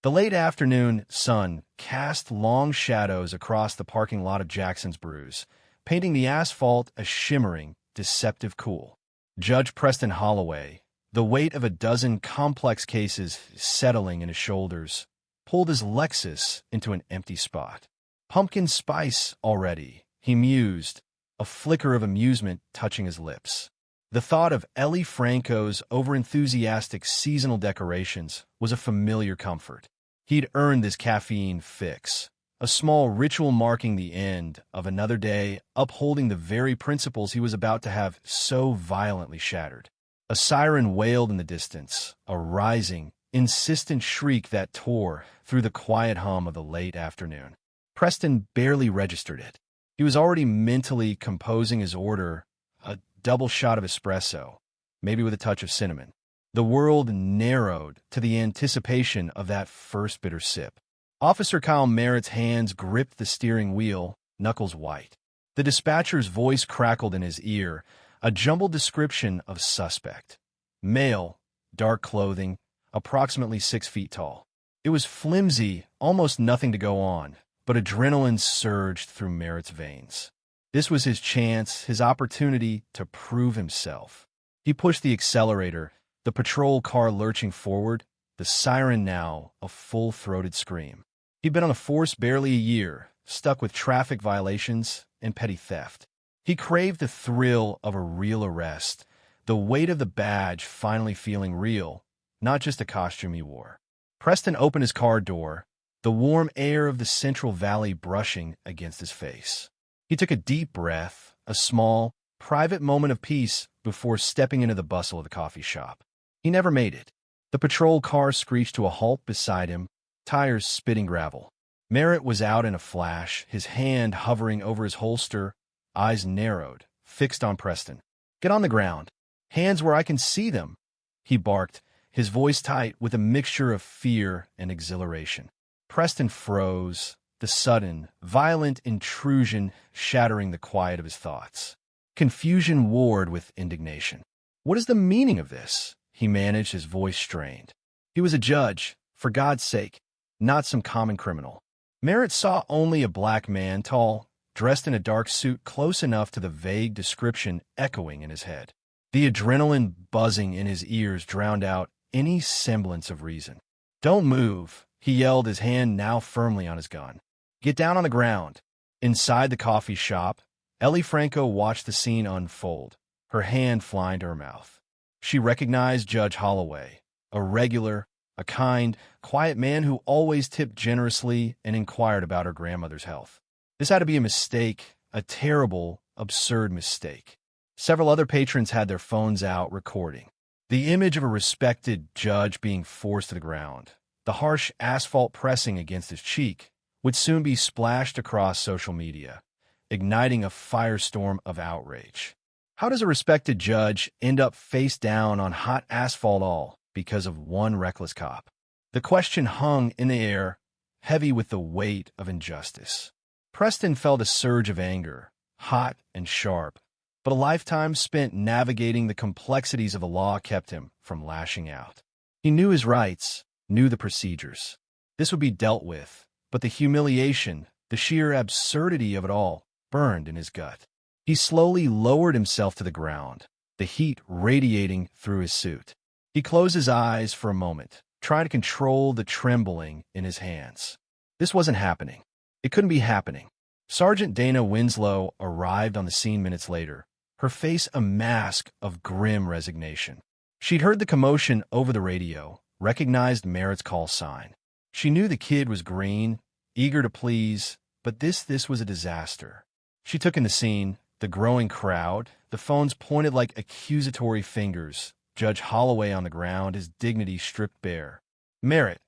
The late afternoon sun cast long shadows across the parking lot of Jackson's Brews, painting the asphalt a shimmering, deceptive cool. Judge Preston Holloway, the weight of a dozen complex cases settling in his shoulders, pulled his Lexus into an empty spot. Pumpkin spice already, he mused, a flicker of amusement touching his lips. The thought of Ellie Franco's overenthusiastic seasonal decorations was a familiar comfort. He'd earned this caffeine fix, a small ritual marking the end of another day, upholding the very principles he was about to have so violently shattered. A siren wailed in the distance, a rising, insistent shriek that tore through the quiet hum of the late afternoon. Preston barely registered it. He was already mentally composing his order, a double shot of espresso, maybe with a touch of cinnamon. The world narrowed to the anticipation of that first bitter sip. Officer Kyle Merritt's hands gripped the steering wheel, knuckles white. The dispatcher's voice crackled in his ear, a jumbled description of suspect. Male, dark clothing, approximately 6 feet tall. It was flimsy, almost nothing to go on, but adrenaline surged through Merritt's veins. This was his chance, his opportunity to prove himself. He pushed the accelerator, the patrol car lurching forward, the siren now a full-throated scream. He'd been on the force barely a year, stuck with traffic violations and petty theft. He craved the thrill of a real arrest, the weight of the badge finally feeling real, not just a costume he wore. Preston opened his car door, the warm air of the Central Valley brushing against his face. He took a deep breath, a small, private moment of peace before stepping into the bustle of the coffee shop. He never made it. The patrol car screeched to a halt beside him, tires spitting gravel. Merritt was out in a flash, his hand hovering over his holster, eyes narrowed, fixed on Preston. "Get on the ground. Hands where I can see them," he barked, his voice tight with a mixture of fear and exhilaration. Preston froze, the sudden, violent intrusion shattering the quiet of his thoughts. Confusion warred with indignation. "What is the meaning of this?" he managed, his voice strained. He was a judge, for God's sake, not some common criminal. Merritt saw only a black man, tall, dressed in a dark suit close enough to the vague description echoing in his head. The adrenaline buzzing in his ears drowned out any semblance of reason. "Don't move," he yelled, his hand now firmly on his gun. "Get down on the ground." Inside the coffee shop, Ellie Franco watched the scene unfold, her hand flying to her mouth. She recognized Judge Holloway, a regular, a kind, quiet man who always tipped generously and inquired about her grandmother's health. This had to be a mistake, a terrible, absurd mistake. Several other patrons had their phones out recording. The image of a respected judge being forced to the ground, the harsh asphalt pressing against his cheek, would soon be splashed across social media, igniting a firestorm of outrage. How does a respected judge end up face down on hot asphalt all because of one reckless cop? The question hung in the air, heavy with the weight of injustice. Preston felt a surge of anger, hot and sharp, but a lifetime spent navigating the complexities of the law kept him from lashing out. He knew his rights, knew the procedures. This would be dealt with, but the humiliation, the sheer absurdity of it all, burned in his gut. He slowly lowered himself to the ground, the heat radiating through his suit. He closed his eyes for a moment, trying to control the trembling in his hands. This wasn't happening. It couldn't be happening. Sergeant Dana Winslow arrived on the scene minutes later, her face a mask of grim resignation. She'd heard the commotion over the radio, recognized Merritt's call sign. She knew the kid was green, eager to please, but this was a disaster. She took in the scene, the growing crowd, the phones pointed like accusatory fingers, Judge Holloway on the ground, his dignity stripped bare. "Merritt,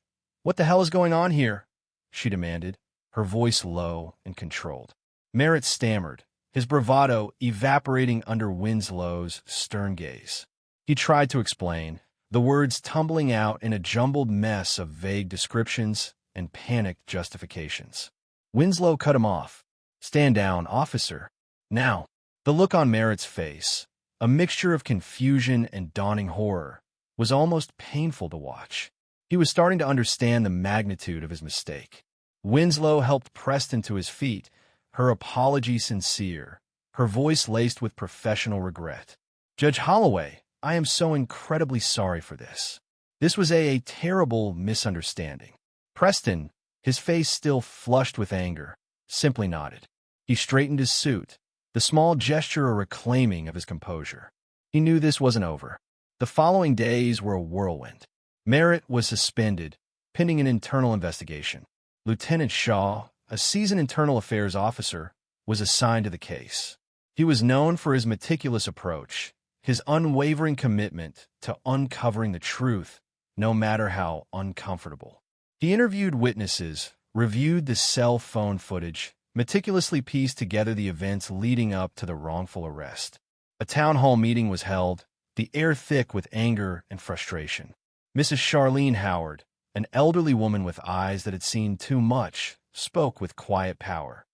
what the hell is going on here?" she demanded, her voice low and controlled. Merritt stammered, his bravado evaporating under Winslow's stern gaze. He tried to explain, the words tumbling out in a jumbled mess of vague descriptions and panicked justifications. Winslow cut him off. "Stand down, officer. Now." The look on Merritt's face, a mixture of confusion and dawning horror, was almost painful to watch. He was starting to understand the magnitude of his mistake. Winslow helped Preston to his feet, her apology sincere, her voice laced with professional regret. "Judge Holloway, I am so incredibly sorry for this. This was a terrible misunderstanding." Preston, his face still flushed with anger, simply nodded. He straightened his suit, the small gesture a reclaiming of his composure. He knew this wasn't over. The following days were a whirlwind. Merritt was suspended, pending an internal investigation. Lieutenant Shaw, a seasoned internal affairs officer, was assigned to the case. He was known for his meticulous approach, his unwavering commitment to uncovering the truth, no matter how uncomfortable. He interviewed witnesses, reviewed the cell phone footage, meticulously pieced together the events leading up to the wrongful arrest. A town hall meeting was held, the air thick with anger and frustration. Mrs. Charlene Howard, an elderly woman with eyes that had seen too much, spoke with quiet power.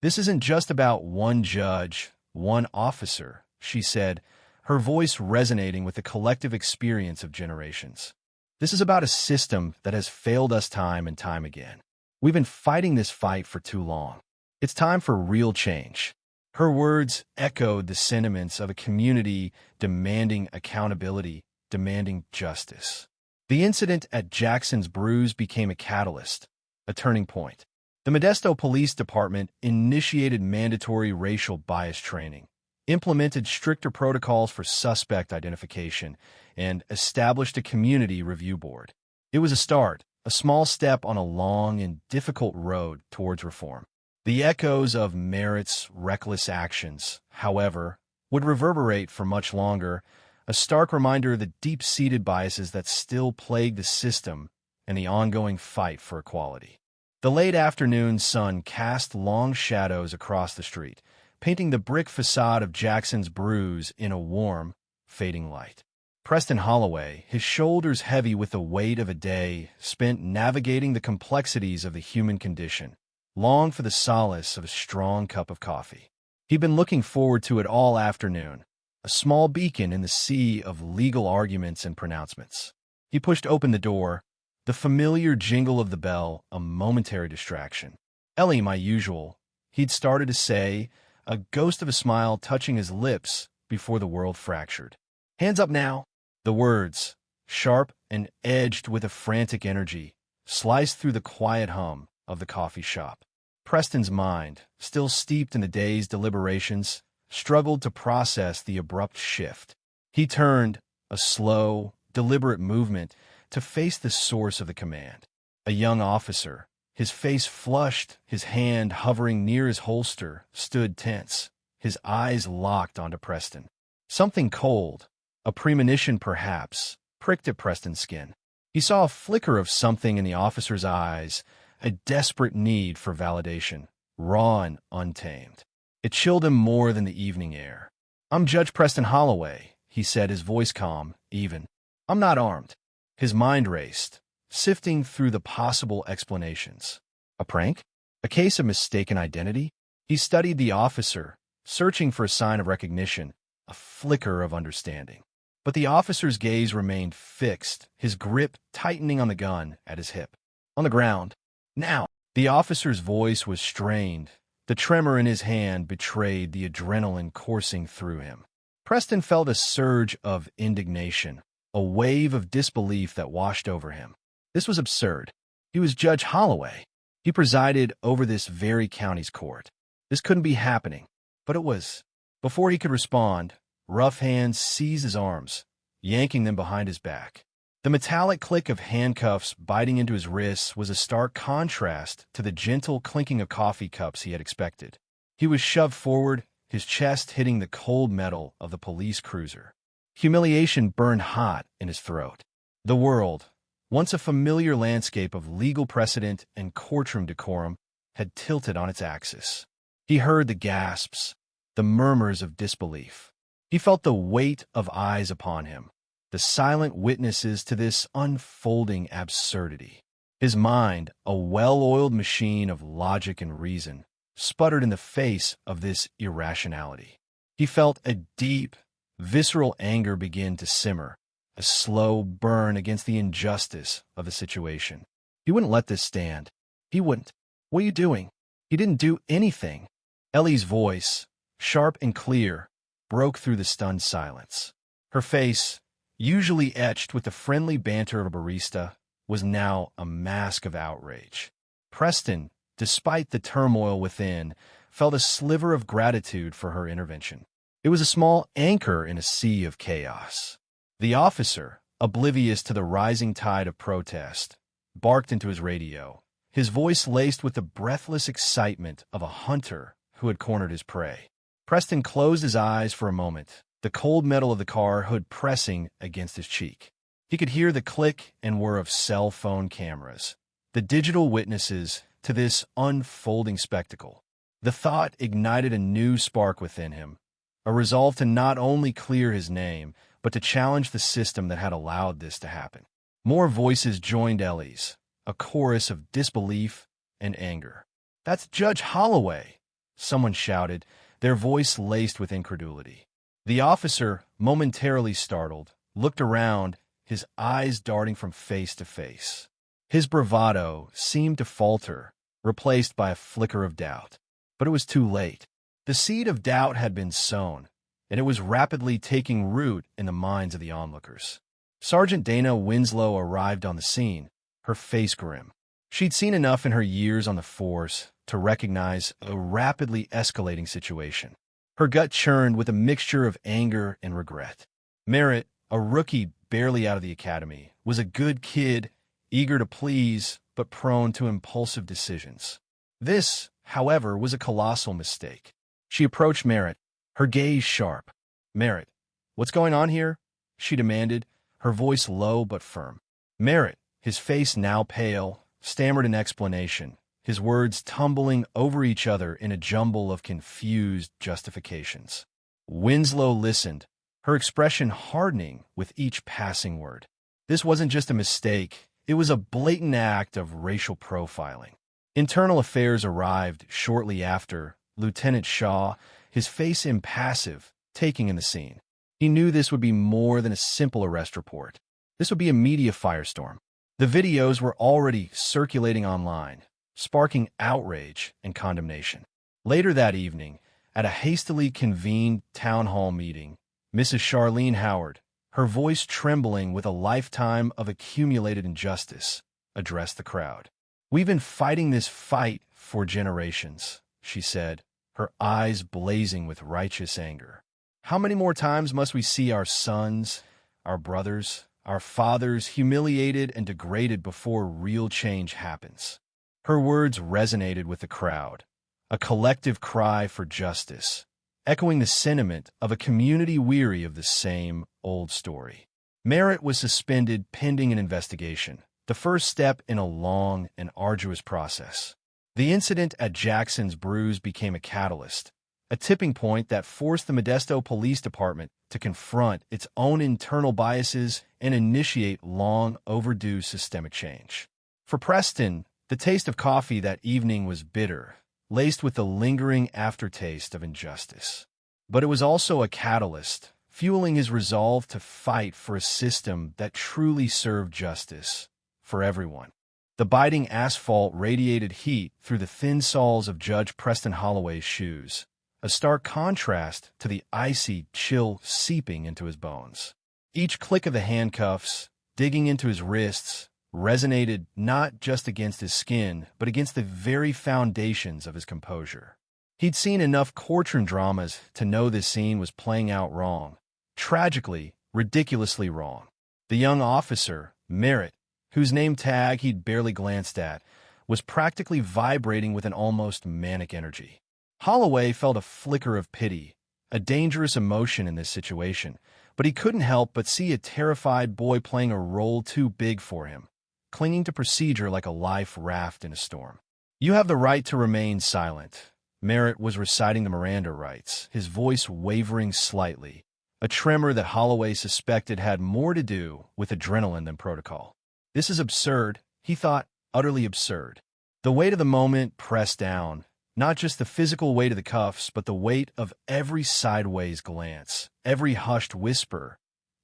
"This isn't just about one judge, one officer," she said, her voice resonating with the collective experience of generations. "This is about a system that has failed us time and time again. We've been fighting this fight for too long. It's time for real change." Her words echoed the sentiments of a community demanding accountability, demanding justice. The incident at Jackson's Brews became a catalyst, a turning point. The Modesto Police Department initiated mandatory racial bias training, implemented stricter protocols for suspect identification, and established a community review board. It was a start, a small step on a long and difficult road towards reform. The echoes of Merritt's reckless actions, however, would reverberate for much longer, a stark reminder of the deep-seated biases that still plague the system and the ongoing fight for equality. The late afternoon sun cast long shadows across the street, painting the brick facade of Jackson's Brews in a warm, fading light. Preston Holloway, his shoulders heavy with the weight of a day spent navigating the complexities of the human condition, longed for the solace of a strong cup of coffee. He'd been looking forward to it all afternoon, a small beacon in the sea of legal arguments and pronouncements. He pushed open the door, the familiar jingle of the bell a momentary distraction. "Ellie, my usual," he'd started to say, a ghost of a smile touching his lips before the world fractured. "Hands up now." The words, sharp and edged with a frantic energy, sliced through the quiet hum of the coffee shop. Preston's mind, still steeped in the day's deliberations, struggled to process the abrupt shift. He turned, a slow, deliberate movement, to face the source of the command. A young officer, his face flushed, his hand hovering near his holster, stood tense, his eyes locked onto Preston. Something cold, a premonition perhaps, pricked at Preston's skin. He saw a flicker of something in the officer's eyes, a desperate need for validation, raw and untamed. It chilled him more than the evening air. "I'm Judge Preston Holloway," he said, his voice calm, even. "I'm not armed." His mind raced, sifting through the possible explanations. A prank? A case of mistaken identity? He studied the officer, searching for a sign of recognition, a flicker of understanding. But the officer's gaze remained fixed, his grip tightening on the gun at his hip. "On the ground. Now." The officer's voice was strained. The tremor in his hand betrayed the adrenaline coursing through him. Preston felt a surge of indignation, a wave of disbelief that washed over him. This was absurd. He was Judge Holloway. He presided over this very county's court. This couldn't be happening. But it was. Before he could respond, rough hands seized his arms, yanking them behind his back. The metallic click of handcuffs biting into his wrists was a stark contrast to the gentle clinking of coffee cups he had expected. He was shoved forward, his chest hitting the cold metal of the police cruiser. Humiliation burned hot in his throat. The world, once a familiar landscape of legal precedent and courtroom decorum, had tilted on its axis. He heard the gasps, the murmurs of disbelief. He felt the weight of eyes upon him, the silent witnesses to this unfolding absurdity. His mind, a well-oiled machine of logic and reason, sputtered in the face of this irrationality. He felt a deep, visceral anger begin to simmer, a slow burn against the injustice of the situation. He wouldn't let this stand. He wouldn't. What are you doing? He didn't do anything. Ellie's voice, sharp and clear, broke through the stunned silence. Her face, usually etched with the friendly banter of a barista, was now a mask of outrage. Preston, despite the turmoil within, felt a sliver of gratitude for her intervention. It was a small anchor in a sea of chaos. The officer, oblivious to the rising tide of protest, barked into his radio, his voice laced with the breathless excitement of a hunter who had cornered his prey. Preston closed his eyes for a moment, the cold metal of the car hood pressing against his cheek. He could hear the click and whir of cell phone cameras, the digital witnesses to this unfolding spectacle. The thought ignited a new spark within him, a resolve to not only clear his name, but to challenge the system that had allowed this to happen. More voices joined Ellie's, a chorus of disbelief and anger. "That's Judge Holloway!" someone shouted, their voice laced with incredulity. The officer, momentarily startled, looked around, his eyes darting from face to face. His bravado seemed to falter, replaced by a flicker of doubt. But it was too late. The seed of doubt had been sown, and it was rapidly taking root in the minds of the onlookers. Sergeant Dana Winslow arrived on the scene, her face grim. She'd seen enough in her years on the force to recognize a rapidly escalating situation. Her gut churned with a mixture of anger and regret. Merritt, a rookie barely out of the academy, was a good kid, eager to please, but prone to impulsive decisions. This, however, was a colossal mistake. She approached Merritt, her gaze sharp. "Merritt, what's going on here?" she demanded, her voice low but firm. Merritt, his face now pale, stammered an explanation, his words tumbling over each other in a jumble of confused justifications. Winslow listened, her expression hardening with each passing word. This wasn't just a mistake, it was a blatant act of racial profiling. Internal Affairs arrived shortly after, Lieutenant Shaw, his face impassive, taking in the scene. He knew this would be more than a simple arrest report. This would be a media firestorm. The videos were already circulating online, sparking outrage and condemnation. Later that evening, at a hastily convened town hall meeting, Mrs. Charlene Howard, her voice trembling with a lifetime of accumulated injustice, addressed the crowd. "We've been fighting this fight for generations," she said, her eyes blazing with righteous anger. "How many more times must we see our sons, our brothers, our fathers humiliated and degraded before real change happens?" Her words resonated with the crowd, a collective cry for justice, echoing the sentiment of a community weary of the same old story. Merritt was suspended pending an investigation, the first step in a long and arduous process. The incident at Jackson's Brews became a catalyst, a tipping point that forced the Modesto Police Department to confront its own internal biases and initiate long overdue systemic change. For Preston, the taste of coffee that evening was bitter, laced with the lingering aftertaste of injustice. But it was also a catalyst, fueling his resolve to fight for a system that truly served justice for everyone. The biting asphalt radiated heat through the thin soles of Judge Preston Holloway's shoes, a stark contrast to the icy chill seeping into his bones. Each click of the handcuffs, digging into his wrists, resonated not just against his skin, but against the very foundations of his composure. He'd seen enough courtroom dramas to know this scene was playing out wrong, tragically, ridiculously wrong. The young officer, Merritt, whose name tag he'd barely glanced at, was practically vibrating with an almost manic energy. Holloway felt a flicker of pity, a dangerous emotion in this situation, but he couldn't help but see a terrified boy playing a role too big for him, clinging to procedure like a life raft in a storm. "You have the right to remain silent." Merritt was reciting the Miranda rights, his voice wavering slightly, a tremor that Holloway suspected had more to do with adrenaline than protocol. This is absurd, he thought, utterly absurd. The weight of the moment pressed down, not just the physical weight of the cuffs, but the weight of every sideways glance, every hushed whisper,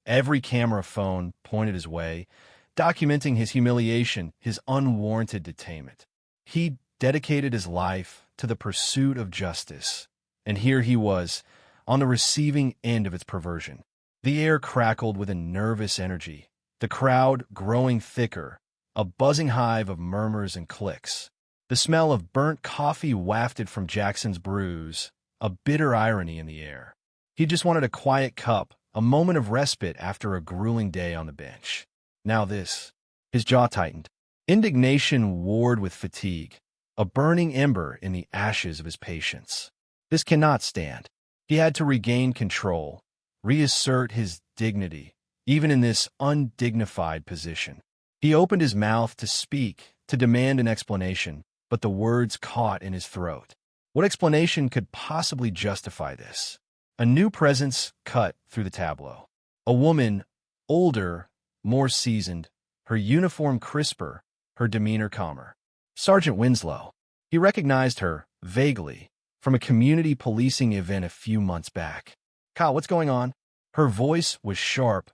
Every camera phone pointed his way, documenting his humiliation, his unwarranted detainment. He dedicated his life to the pursuit of justice, and here he was, on the receiving end of its perversion. The air crackled with a nervous energy, the crowd growing thicker, a buzzing hive of murmurs and clicks. The smell of burnt coffee wafted from Jackson's brews, a bitter irony in the air. He just wanted a quiet cup, a moment of respite after a grueling day on the bench. Now this. His jaw tightened. Indignation warred with fatigue, a burning ember in the ashes of his patience. This cannot stand. He had to regain control, reassert his dignity, even in this undignified position. He opened his mouth to speak, to demand an explanation, but the words caught in his throat. What explanation could possibly justify this? A new presence cut through the tableau. A woman, older, more seasoned, her uniform crisper, her demeanor calmer. Sergeant Winslow. He recognized her, vaguely, from a community policing event a few months back. "Kyle, what's going on?" Her voice was sharp,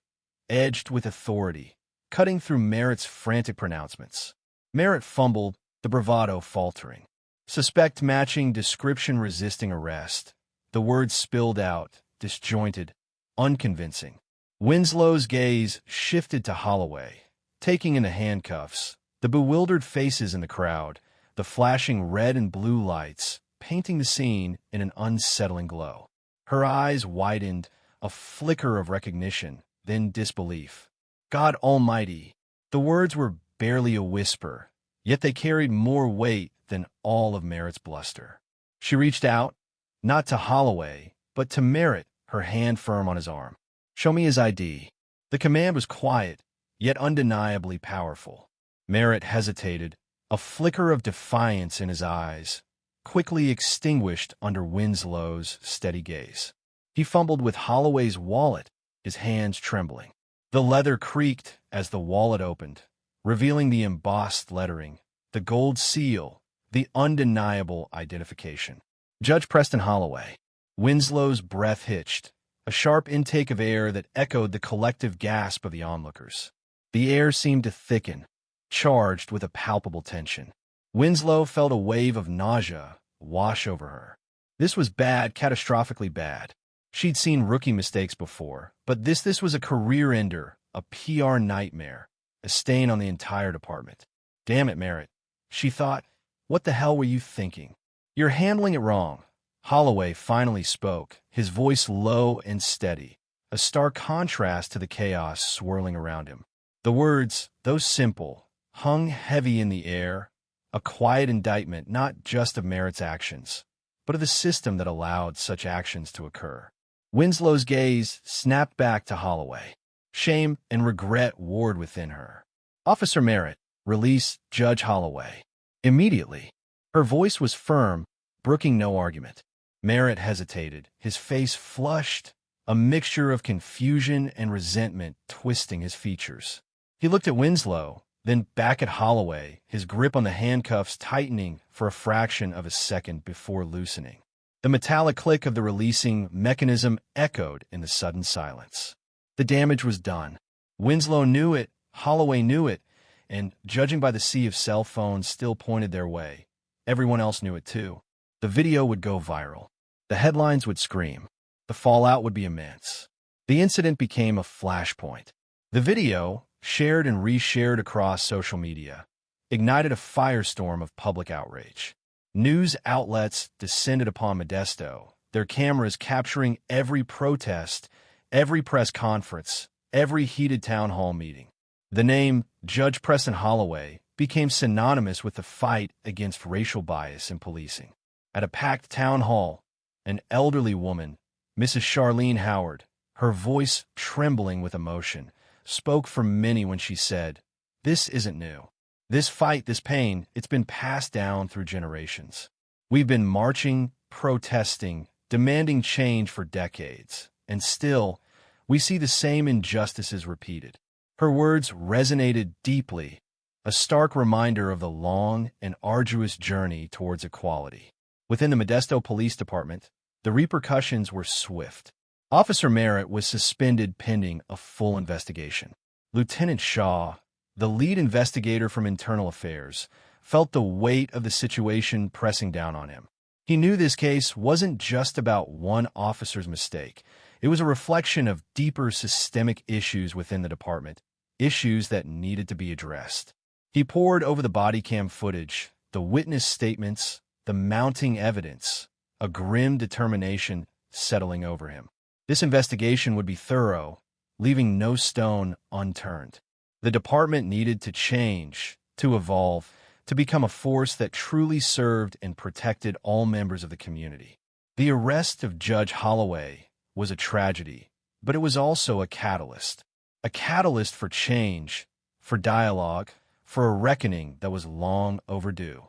edged with authority, cutting through Merritt's frantic pronouncements. Merritt fumbled, the bravado faltering. Suspect matching, description resisting arrest. The words spilled out, disjointed, unconvincing. Winslow's gaze shifted to Holloway, taking in the handcuffs, the bewildered faces in the crowd, the flashing red and blue lights, painting the scene in an unsettling glow. Her eyes widened, a flicker of recognition, then disbelief. God Almighty! The words were barely a whisper, yet they carried more weight than all of Merritt's bluster. She reached out, not to Holloway, but to Merritt, her hand firm on his arm. "Show me his ID." The command was quiet, yet undeniably powerful. Merritt hesitated, a flicker of defiance in his eyes, quickly extinguished under Winslow's steady gaze. He fumbled with Holloway's wallet, his hands trembling. The leather creaked as the wallet opened, revealing the embossed lettering, the gold seal, the undeniable identification. Judge Preston Holloway. Winslow's breath hitched, a sharp intake of air that echoed the collective gasp of the onlookers. The air seemed to thicken, charged with a palpable tension. Winslow felt a wave of nausea wash over her. This was bad, catastrophically bad. She'd seen rookie mistakes before, but this was a career ender, a PR nightmare, a stain on the entire department. Damn it, Merritt. She thought, what the hell were you thinking? You're handling it wrong. Holloway finally spoke, his voice low and steady, a stark contrast to the chaos swirling around him. The words, though simple, hung heavy in the air, a quiet indictment not just of Merritt's actions, but of the system that allowed such actions to occur. Winslow's gaze snapped back to Holloway. Shame and regret warred within her. "Officer Merritt, release Judge Holloway." Immediately. Her voice was firm, brooking no argument. Merritt hesitated, his face flushed, a mixture of confusion and resentment twisting his features. He looked at Winslow, then back at Holloway, his grip on the handcuffs tightening for a fraction of a second before loosening. The metallic click of the releasing mechanism echoed in the sudden silence. The damage was done. Winslow knew it, Holloway knew it, and, judging by the sea of cell phones still pointed their way, everyone else knew it too. The video would go viral. The headlines would scream. The fallout would be immense. The incident became a flashpoint. The video, shared and reshared across social media, ignited a firestorm of public outrage. News outlets descended upon Modesto, their cameras capturing every protest, every press conference, every heated town hall meeting. The name Judge Preston Holloway became synonymous with the fight against racial bias in policing. At a packed town hall, an elderly woman, Mrs. Charlene Howard, her voice trembling with emotion, spoke for many when she said, "This isn't new. This fight, this pain, it's been passed down through generations. We've been marching, protesting, demanding change for decades, and still, we see the same injustices repeated." Her words resonated deeply, a stark reminder of the long and arduous journey towards equality. Within the Modesto Police Department, the repercussions were swift. Officer Merritt was suspended pending a full investigation. Lieutenant Shaw, the lead investigator from Internal Affairs, felt the weight of the situation pressing down on him. He knew this case wasn't just about one officer's mistake. It was a reflection of deeper systemic issues within the department, issues that needed to be addressed. He pored over the body cam footage, the witness statements, the mounting evidence, a grim determination settling over him. This investigation would be thorough, leaving no stone unturned. The department needed to change, to evolve, to become a force that truly served and protected all members of the community. The arrest of Judge Holloway was a tragedy, but it was also a catalyst for change, for dialogue, for a reckoning that was long overdue.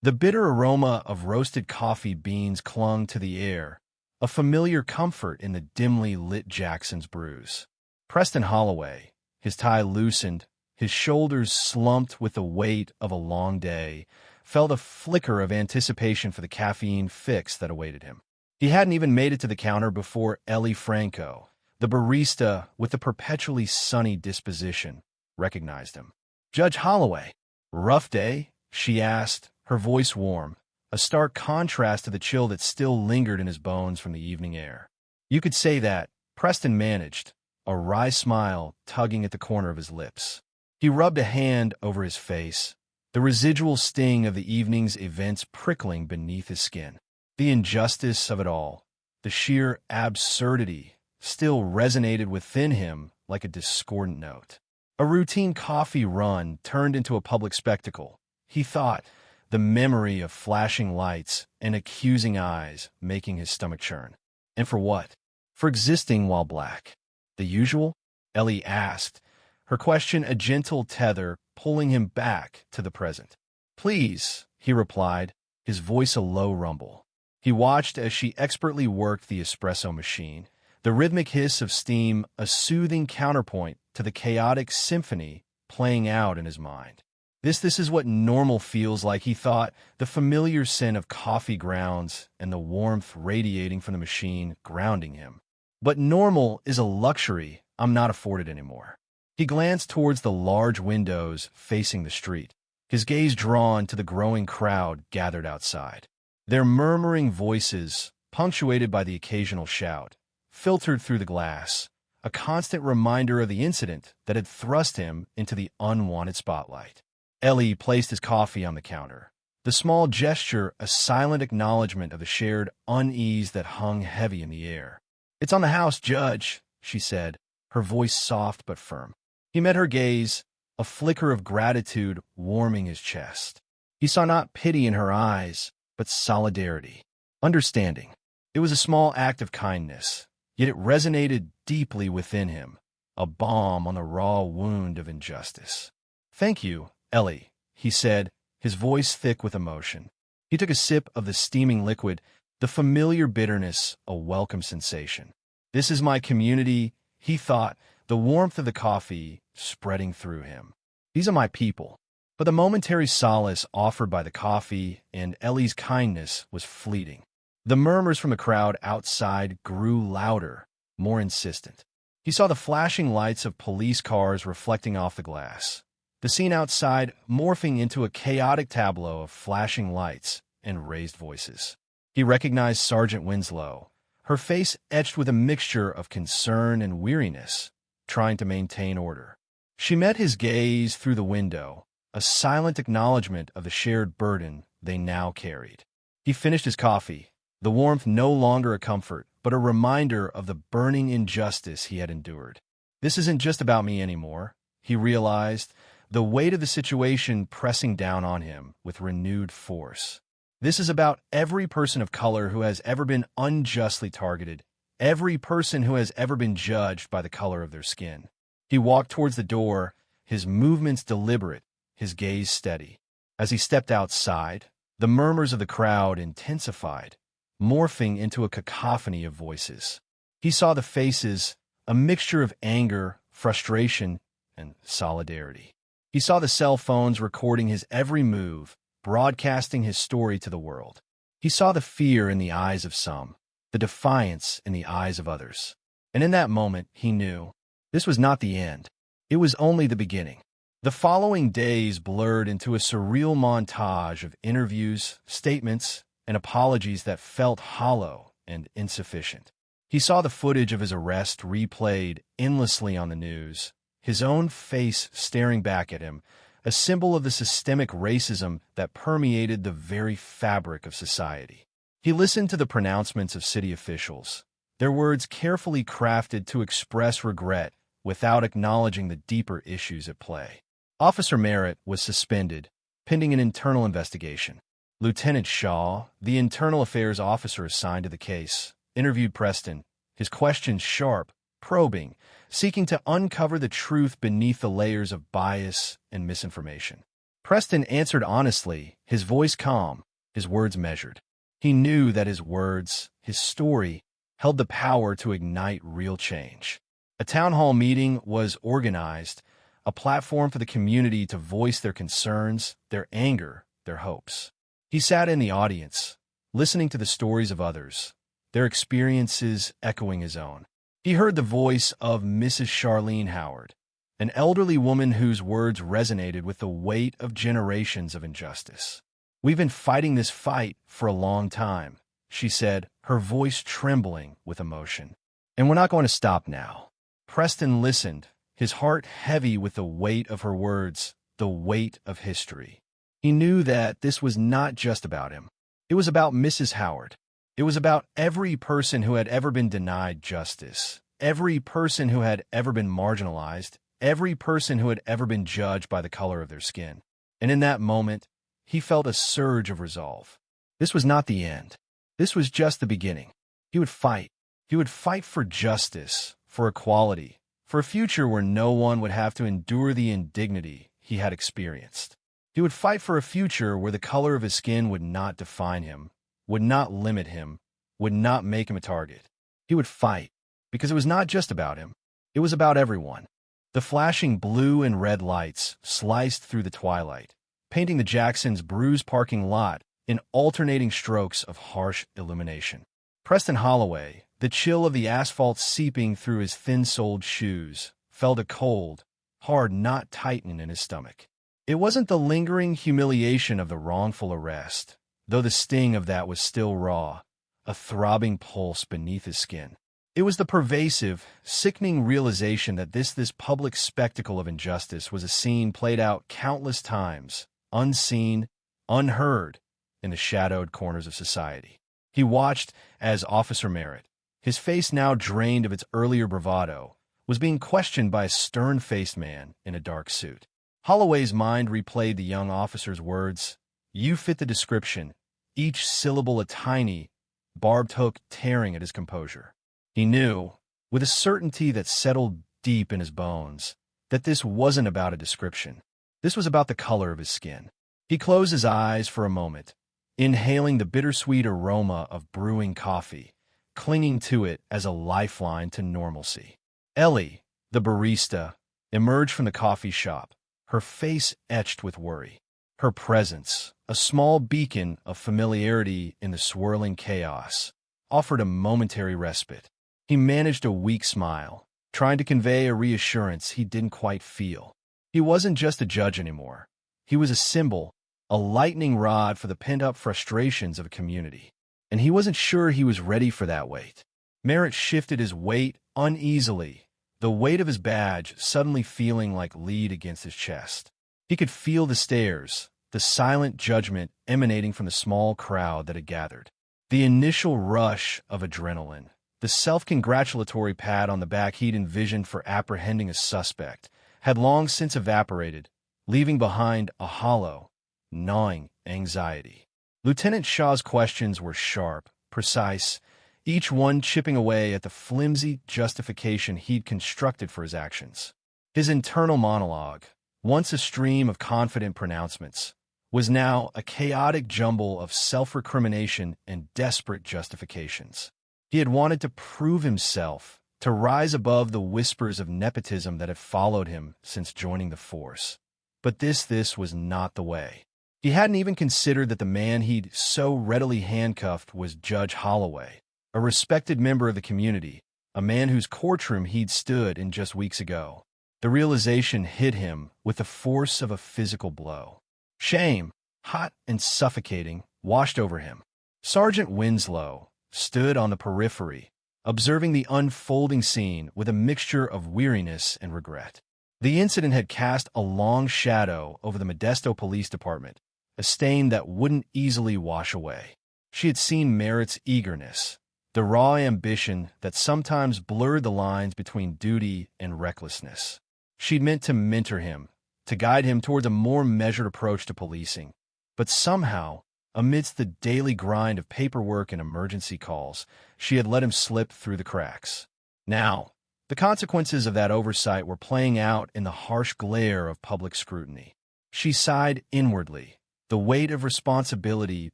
The bitter aroma of roasted coffee beans clung to the air, a familiar comfort in the dimly lit Jackson's brews. Preston Holloway, his tie loosened, his shoulders slumped with the weight of a long day, felt a flicker of anticipation for the caffeine fix that awaited him. He hadn't even made it to the counter before Ellie Franco, the barista with the perpetually sunny disposition, recognized him. "Judge Holloway, rough day?" she asked, her voice warm, a stark contrast to the chill that still lingered in his bones from the evening air. "You could say that," Preston managed, a wry smile tugging at the corner of his lips. He rubbed a hand over his face, the residual sting of the evening's events prickling beneath his skin. The injustice of it all, the sheer absurdity, still resonated within him like a discordant note. A routine coffee run turned into a public spectacle, he thought, the memory of flashing lights and accusing eyes making his stomach churn. And for what? For existing while black. "The usual?" Ellie asked, her question a gentle tether pulling him back to the present. "Please," he replied, his voice a low rumble. He watched as she expertly worked the espresso machine, the rhythmic hiss of steam a soothing counterpoint to the chaotic symphony playing out in his mind. This is what normal feels like, he thought, the familiar scent of coffee grounds and the warmth radiating from the machine grounding him. But normal is a luxury I'm not afforded anymore. He glanced towards the large windows facing the street, his gaze drawn to the growing crowd gathered outside. Their murmuring voices, punctuated by the occasional shout, filtered through the glass, a constant reminder of the incident that had thrust him into the unwanted spotlight. Ellie placed his coffee on the counter, the small gesture a silent acknowledgement of the shared unease that hung heavy in the air. "It's on the house, Judge," she said, her voice soft but firm. He met her gaze, a flicker of gratitude warming his chest. He saw not pity in her eyes, but solidarity, understanding. It was a small act of kindness, yet it resonated deeply within him, a balm on the raw wound of injustice. "Thank you, Ellie," he said, his voice thick with emotion. He took a sip of the steaming liquid, the familiar bitterness a welcome sensation. "This is my community," he thought, the warmth of the coffee spreading through him. "These are my people." But the momentary solace offered by the coffee and Ellie's kindness was fleeting. The murmurs from the crowd outside grew louder, more insistent. He saw the flashing lights of police cars reflecting off the glass, the scene outside morphing into a chaotic tableau of flashing lights and raised voices. He recognized Sergeant Winslow, her face etched with a mixture of concern and weariness, trying to maintain order. She met his gaze through the window, a silent acknowledgement of the shared burden they now carried. He finished his coffee, the warmth no longer a comfort, but a reminder of the burning injustice he had endured. "This isn't just about me anymore," he realized, the weight of the situation pressing down on him with renewed force. "This is about every person of color who has ever been unjustly targeted, every person who has ever been judged by the color of their skin." He walked towards the door, his movements deliberate, his gaze steady. As he stepped outside, the murmurs of the crowd intensified, morphing into a cacophony of voices. He saw the faces, a mixture of anger, frustration, and solidarity. He saw the cell phones recording his every move, broadcasting his story to the world. He saw the fear in the eyes of some, the defiance in the eyes of others. And in that moment, he knew this was not the end. It was only the beginning. The following days blurred into a surreal montage of interviews, statements, and apologies that felt hollow and insufficient. He saw the footage of his arrest replayed endlessly on the news, his own face staring back at him, a symbol of the systemic racism that permeated the very fabric of society. He listened to the pronouncements of city officials, their words carefully crafted to express regret without acknowledging the deeper issues at play. Officer Merritt was suspended, pending an internal investigation. Lieutenant Shaw, the internal affairs officer assigned to the case, interviewed Preston, his questions sharp, probing, seeking to uncover the truth beneath the layers of bias and misinformation. Preston answered honestly, his voice calm, his words measured. He knew that his words, his story, held the power to ignite real change. A town hall meeting was organized, a platform for the community to voice their concerns, their anger, their hopes. He sat in the audience, listening to the stories of others, their experiences echoing his own. He heard the voice of Mrs. Charlene Howard, an elderly woman whose words resonated with the weight of generations of injustice. "We've been fighting this fight for a long time," she said, her voice trembling with emotion. "And we're not going to stop now." Preston listened, his heart heavy with the weight of her words, the weight of history. He knew that this was not just about him. It was about Mrs. Howard. It was about every person who had ever been denied justice, every person who had ever been marginalized, every person who had ever been judged by the color of their skin. And in that moment, he felt a surge of resolve. This was not the end. This was just the beginning. He would fight. He would fight for justice, for equality, for a future where no one would have to endure the indignity he had experienced. He would fight for a future where the color of his skin would not define him, would not limit him, would not make him a target. He would fight, because it was not just about him. It was about everyone. The flashing blue and red lights sliced through the twilight, painting the Jacksons' bruised parking lot in alternating strokes of harsh illumination. Preston Holloway, the chill of the asphalt seeping through his thin-soled shoes, felt a cold, hard knot tighten in his stomach. It wasn't the lingering humiliation of the wrongful arrest, though the sting of that was still raw, a throbbing pulse beneath his skin. It was the pervasive, sickening realization that this public spectacle of injustice was a scene played out countless times, unseen, unheard, in the shadowed corners of society. He watched as Officer Merritt, his face now drained of its earlier bravado, was being questioned by a stern-faced man in a dark suit. Holloway's mind replayed the young officer's words, "You fit the description," each syllable a tiny, barbed hook tearing at his composure. He knew, with a certainty that settled deep in his bones, that this wasn't about a description. This was about the color of his skin. He closed his eyes for a moment, inhaling the bittersweet aroma of brewing coffee, clinging to it as a lifeline to normalcy. Ellie, the barista, emerged from the coffee shop, her face etched with worry. Her presence, a small beacon of familiarity in the swirling chaos, offered a momentary respite. He managed a weak smile, trying to convey a reassurance he didn't quite feel. He wasn't just a judge anymore. He was a symbol, a lightning rod for the pent-up frustrations of a community. And he wasn't sure he was ready for that weight. Merritt shifted his weight uneasily, the weight of his badge suddenly feeling like lead against his chest. He could feel the stares, the silent judgment emanating from the small crowd that had gathered. The initial rush of adrenaline, the self-congratulatory pat on the back he'd envisioned for apprehending a suspect, had long since evaporated, leaving behind a hollow, gnawing anxiety. Lieutenant Shaw's questions were sharp, precise, each one chipping away at the flimsy justification he'd constructed for his actions. His internal monologue, once a stream of confident pronouncements, was now a chaotic jumble of self-recrimination and desperate justifications. He had wanted to prove himself, to rise above the whispers of nepotism that had followed him since joining the force. But this was not the way. He hadn't even considered that the man he'd so readily handcuffed was Judge Holloway, a respected member of the community, a man whose courtroom he'd stood in just weeks ago. The realization hit him with the force of a physical blow. Shame, hot and suffocating, washed over him. Sergeant Winslow stood on the periphery, observing the unfolding scene with a mixture of weariness and regret. The incident had cast a long shadow over the Modesto Police Department, a stain that wouldn't easily wash away. She had seen Merritt's eagerness, the raw ambition that sometimes blurred the lines between duty and recklessness. She'd meant to mentor him, to guide him towards a more measured approach to policing. But somehow, amidst the daily grind of paperwork and emergency calls, she had let him slip through the cracks. Now, the consequences of that oversight were playing out in the harsh glare of public scrutiny. She sighed inwardly, the weight of responsibility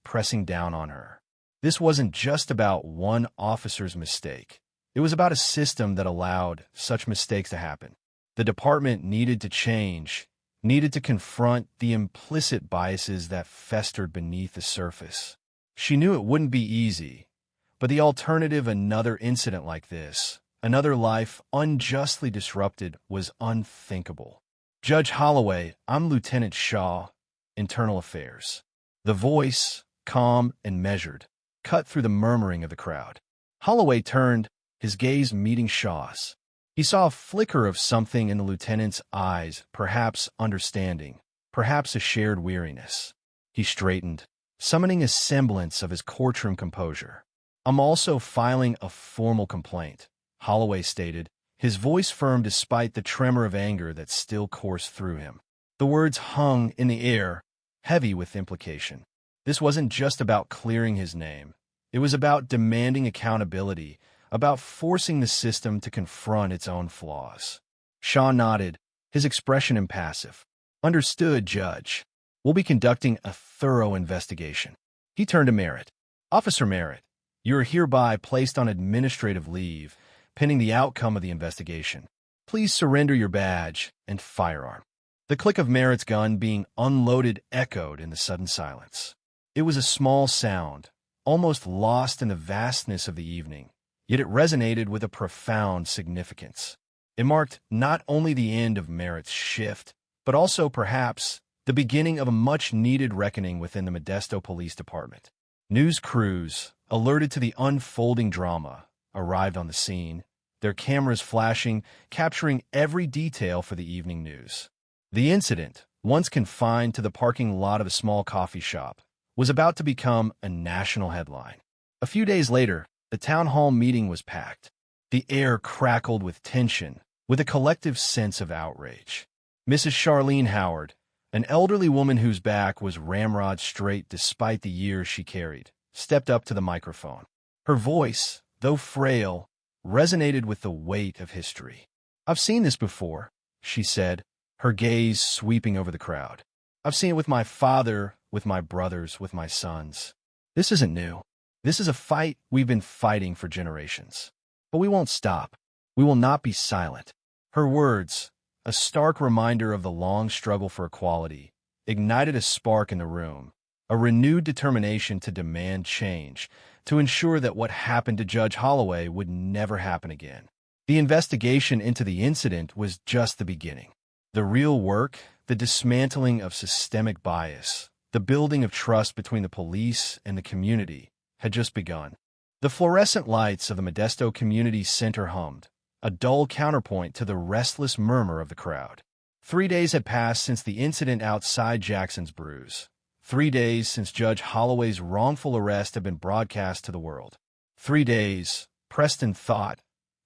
pressing down on her. This wasn't just about one officer's mistake. It was about a system that allowed such mistakes to happen. The department needed to change, needed to confront the implicit biases that festered beneath the surface. She knew it wouldn't be easy, but the alternative, another incident like this, another life unjustly disrupted, was unthinkable. Judge Holloway, I'm Lieutenant Shaw, Internal Affairs. The voice, calm and measured, cut through the murmuring of the crowd. Holloway turned, his gaze meeting Shaw's. He saw a flicker of something in the lieutenant's eyes, perhaps understanding, perhaps a shared weariness. He straightened, summoning a semblance of his courtroom composure. I'm also filing a formal complaint, Holloway stated, his voice firm despite the tremor of anger that still coursed through him. The words hung in the air, heavy with implication. This wasn't just about clearing his name. It was about demanding accountability, about forcing the system to confront its own flaws. Shaw nodded, his expression impassive. Understood, Judge. We'll be conducting a thorough investigation. He turned to Merritt. Officer Merritt, you are hereby placed on administrative leave, pending the outcome of the investigation. Please surrender your badge and firearm. The click of Merritt's gun being unloaded echoed in the sudden silence. It was a small sound, almost lost in the vastness of the evening, yet it resonated with a profound significance. It marked not only the end of Merritt's shift, but also, perhaps, the beginning of a much-needed reckoning within the Modesto Police Department. News crews, alerted to the unfolding drama, arrived on the scene, their cameras flashing, capturing every detail for the evening news. The incident, once confined to the parking lot of a small coffee shop, was about to become a national headline. A few days later, the town hall meeting was packed. The air crackled with tension, with a collective sense of outrage. Mrs. Charlene Howard, an elderly woman whose back was ramrod straight despite the years she carried, stepped up to the microphone. Her voice, though frail, resonated with the weight of history. I've seen this before, she said, her gaze sweeping over the crowd. I've seen it with my father, with my brothers, with my sons. This isn't new. This is a fight we've been fighting for generations. But we won't stop. We will not be silent. Her words, a stark reminder of the long struggle for equality, ignited a spark in the room, a renewed determination to demand change, to ensure that what happened to Judge Holloway would never happen again. The investigation into the incident was just the beginning. The real work, the dismantling of systemic bias, the building of trust between the police and the community, had just begun. The fluorescent lights of the Modesto Community Center hummed, a dull counterpoint to the restless murmur of the crowd. 3 days had passed since the incident outside Jackson's Brews. 3 days since Judge Holloway's wrongful arrest had been broadcast to the world. 3 days, Preston thought,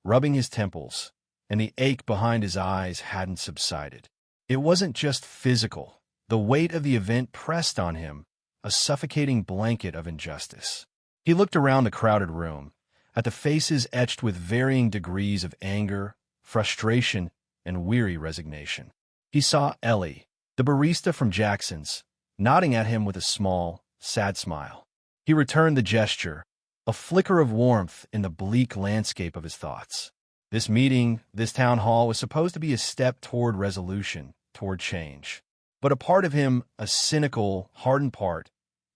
rubbing his temples, and the ache behind his eyes hadn't subsided. It wasn't just physical. The weight of the event pressed on him, a suffocating blanket of injustice. He looked around the crowded room, at the faces etched with varying degrees of anger, frustration, and weary resignation. He saw Ellie, the barista from Jackson's, nodding at him with a small, sad smile. He returned the gesture, a flicker of warmth in the bleak landscape of his thoughts. This meeting, this town hall, was supposed to be a step toward resolution, toward change. But a part of him, a cynical, hardened part,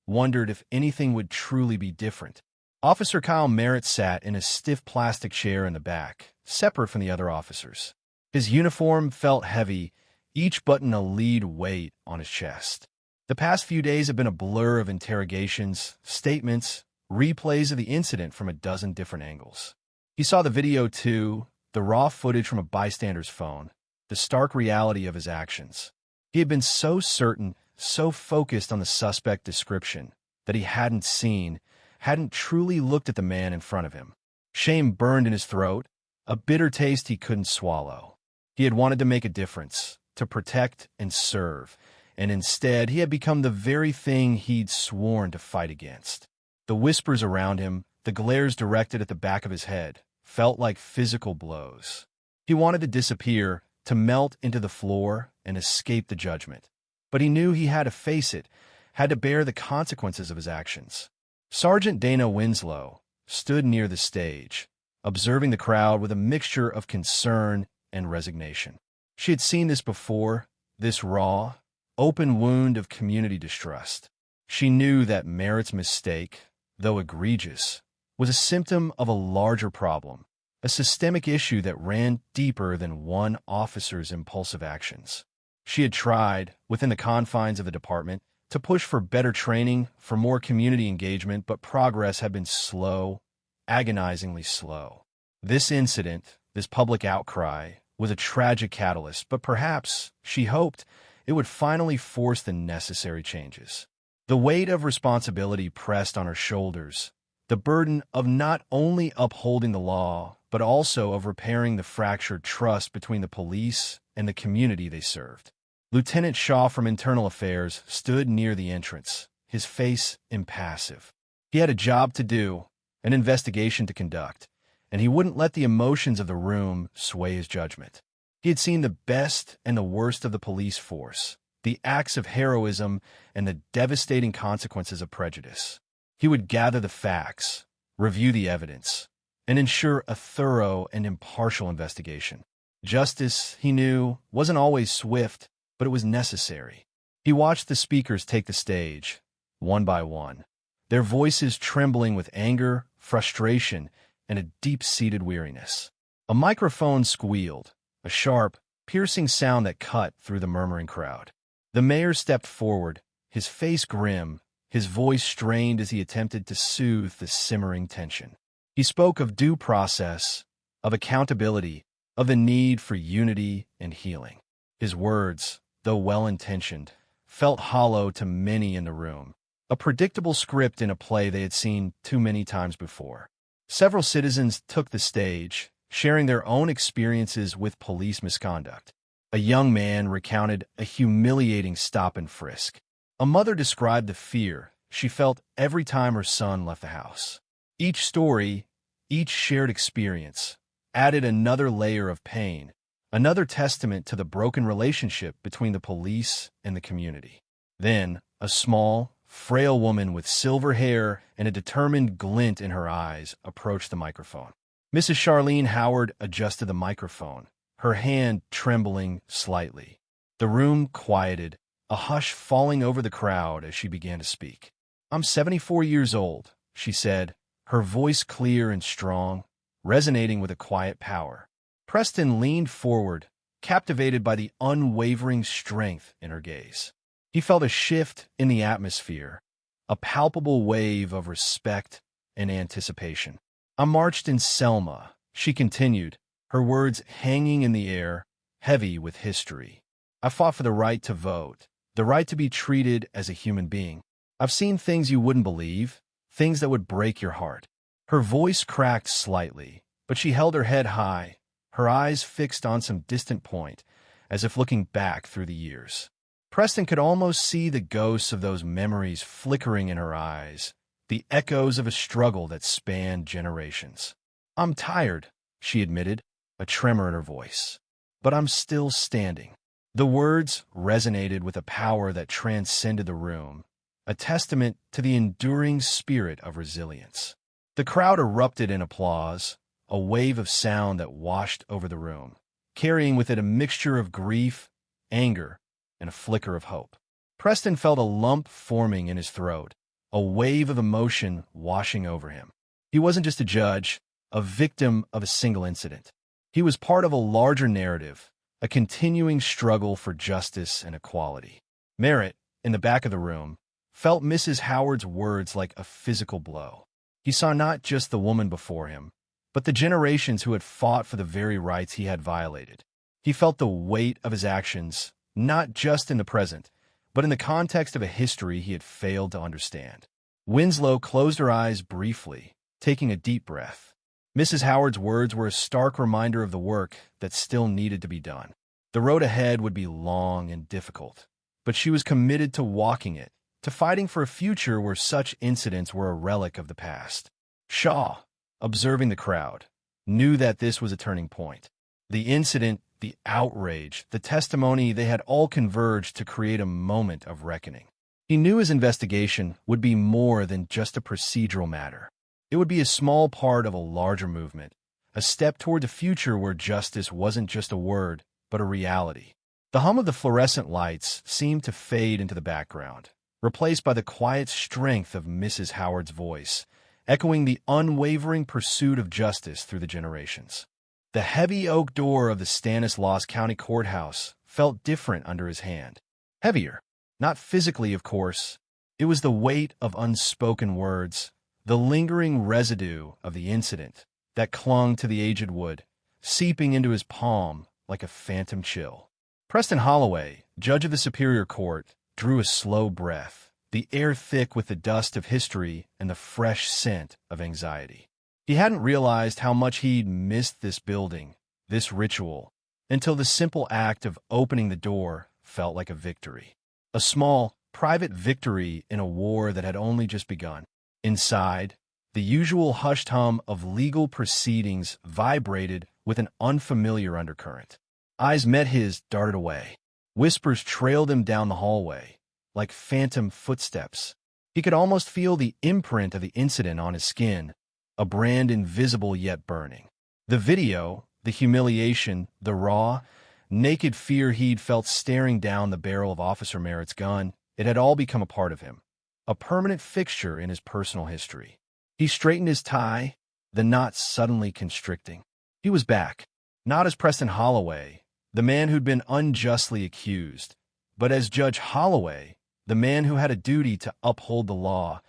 wondered if anything would truly be different. Officer Kyle Merritt sat in a stiff plastic chair in the back, separate from the other officers. His uniform felt heavy, each button a lead weight on his chest. The past few days have been a blur of interrogations, statements, replays of the incident from a dozen different angles. He saw the video too, the raw footage from a bystander's phone, the stark reality of his actions. He had been so certain, so focused on the suspect description, that he hadn't truly looked at the man in front of him. Shame burned in his throat, a bitter taste he couldn't swallow. He had wanted to make a difference, to protect and serve, and instead he had become the very thing he'd sworn to fight against. The whispers around him, the glares directed at the back of his head, felt like physical blows. He wanted to disappear, to melt into the floor and escape the judgment. But he knew he had to face it, had to bear the consequences of his actions. Sergeant Dana Winslow stood near the stage, observing the crowd with a mixture of concern and resignation. She had seen this before, this raw, open wound of community distrust. She knew that Merritt's mistake, though egregious, was a symptom of a larger problem, a systemic issue that ran deeper than one officer's impulsive actions. She had tried, within the confines of the department, to push for better training, for more community engagement, but progress had been slow, agonizingly slow. This incident, this public outcry, was a tragic catalyst, but perhaps, she hoped, it would finally force the necessary changes. The weight of responsibility pressed on her shoulders, the burden of not only upholding the law, but also of repairing the fractured trust between the police and the community they served. Lieutenant Shaw from Internal Affairs stood near the entrance, his face impassive. He had a job to do, an investigation to conduct, and he wouldn't let the emotions of the room sway his judgment. He had seen the best and the worst of the police force, the acts of heroism and the devastating consequences of prejudice. He would gather the facts, review the evidence, and ensure a thorough and impartial investigation. Justice, he knew, wasn't always swift, but it was necessary. He watched the speakers take the stage, one by one, their voices trembling with anger, frustration, and a deep-seated weariness. A microphone squealed, a sharp, piercing sound that cut through the murmuring crowd. The mayor stepped forward, his face grim, his voice strained as he attempted to soothe the simmering tension. He spoke of due process, of accountability, of the need for unity and healing. His words, though well-intentioned, felt hollow to many in the room, a predictable script in a play they had seen too many times before. Several citizens took the stage, sharing their own experiences with police misconduct. A young man recounted a humiliating stop and frisk. A mother described the fear she felt every time her son left the house. Each story, each shared experience, added another layer of pain, another testament to the broken relationship between the police and the community. Then, a small, frail woman with silver hair and a determined glint in her eyes approached the microphone. Mrs. Charlene Howard adjusted the microphone, her hand trembling slightly. The room quieted, a hush falling over the crowd as she began to speak. "I'm 74 years old," she said, her voice clear and strong, resonating with a quiet power. Preston leaned forward, captivated by the unwavering strength in her gaze. He felt a shift in the atmosphere, a palpable wave of respect and anticipation. "I marched in Selma," she continued, her words hanging in the air, heavy with history. "I fought for the right to vote, the right to be treated as a human being. I've seen things you wouldn't believe, things that would break your heart." Her voice cracked slightly, but she held her head high, her eyes fixed on some distant point, as if looking back through the years. Preston could almost see the ghosts of those memories flickering in her eyes, the echoes of a struggle that spanned generations. "I'm tired," she admitted, a tremor in her voice. "But I'm still standing." The words resonated with a power that transcended the room, a testament to the enduring spirit of resilience. The crowd erupted in applause, a wave of sound that washed over the room, carrying with it a mixture of grief, anger, and a flicker of hope. Preston felt a lump forming in his throat, a wave of emotion washing over him. He wasn't just a judge, a victim of a single incident. He was part of a larger narrative, a continuing struggle for justice and equality. Merritt, in the back of the room, felt Mrs. Howard's words like a physical blow. He saw not just the woman before him, but the generations who had fought for the very rights he had violated. He felt the weight of his actions, not just in the present, but in the context of a history he had failed to understand. Winslow closed her eyes briefly, taking a deep breath. Mrs. Howard's words were a stark reminder of the work that still needed to be done. The road ahead would be long and difficult, but she was committed to walking it, to fighting for a future where such incidents were a relic of the past. Shaw, observing the crowd, knew that this was a turning point. The incident, the outrage, the testimony, they had all converged to create a moment of reckoning. He knew his investigation would be more than just a procedural matter. It would be a small part of a larger movement, a step toward a future where justice wasn't just a word, but a reality. The hum of the fluorescent lights seemed to fade into the background, replaced by the quiet strength of Mrs. Howard's voice, echoing the unwavering pursuit of justice through the generations. The heavy oak door of the Stanislaus County Courthouse felt different under his hand. Heavier. Not physically, of course. It was the weight of unspoken words, the lingering residue of the incident that clung to the aged wood, seeping into his palm like a phantom chill. Preston Holloway, judge of the Superior Court, drew a slow breath, the air thick with the dust of history and the fresh scent of anxiety. He hadn't realized how much he'd missed this building, this ritual, until the simple act of opening the door felt like a victory. A small, private victory in a war that had only just begun. Inside, the usual hushed hum of legal proceedings vibrated with an unfamiliar undercurrent. Eyes met his, darted away. Whispers trailed him down the hallway, like phantom footsteps. He could almost feel the imprint of the incident on his skin, a brand invisible yet burning. The video, the humiliation, the raw, naked fear he'd felt staring down the barrel of Officer Merritt's gun, it had all become a part of him, a permanent fixture in his personal history. He straightened his tie, the knot suddenly constricting. He was back, not as Preston Holloway, the man who'd been unjustly accused, but as Judge Holloway, the man who had a duty to uphold the law,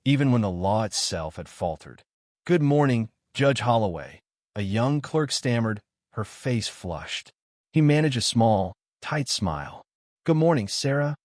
even when the law itself had faltered. "Good morning, Judge Holloway," a young clerk stammered, her face flushed. He managed a small, tight smile. "Good morning, Sarah."